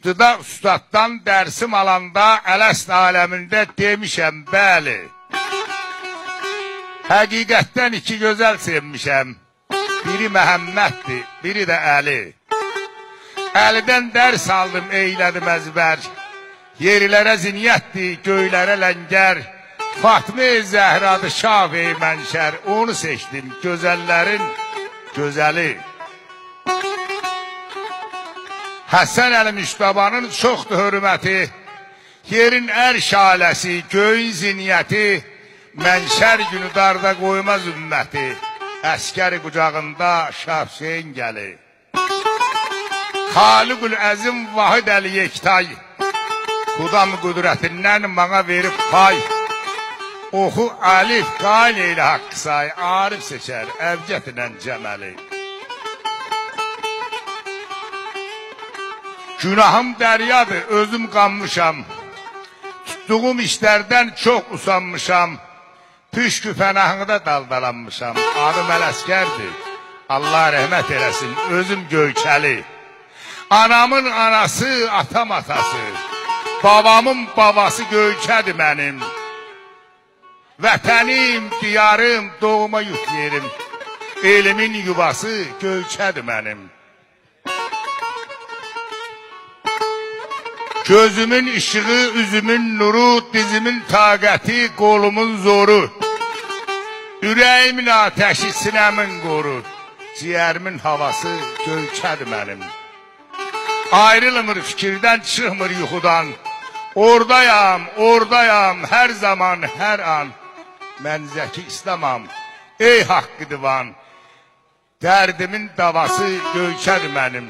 İbtida ustaddan dərsim alanda Ələst aləmində demişəm, bəli. Həqiqətdən iki gözəl sevmişəm. Biri Məhəmməddir, biri də Əli. Əlidən dərs aldım, eylədim əzbər. Yerlərə ziniyyətdir, göylərə ləngər. Fatma-i Zəhradı Şaf-ı Mənşər. Onu seçdim, gözəllərin gözəli. Həsən Əli Müştabanın çoxdur hörməti. Yerin ərş aləsi, göyün ziniyyəti. Mənşər günü darda qoymaz ümməti. Əskəri qucağında Şah Hüseyin gəli. Xaliqül Əzim Vahid Əli Yektay. Xudam qüdrətindən bana verib pay. Oxu Əlif, qail eylə haqqı say. Arif seçər, əvcətinən cəməli. Günahım dəryadır, özüm qanmışam. Tutduğum işlərdən çox usanmışam. Püşkü fənahında daldalanmışam. Adım Ələskərdir, Allah rəhmət eləsin, özüm Göyçəli. Anamın anası, atam atası. Babamın babası Göyçədir mənim. Vətənim, diyarım, doğuma yük yerim. Elimin yuvası Göyçədir mənim. Gözümün ışığı, üzümün nuru, dizimin taqəti, qolumun zoru. Ürəyimin ateşi, sinəmin qoru. Ciyərimin havası Göyçədir mənim. Ayrılmır fikirdən, çıxmır yuxudan. Oradayam, oradayam, hər zaman, hər an. Mən Zəki İslamam, ey haqqı divan. Dərdimin davası Göyçədir mənim.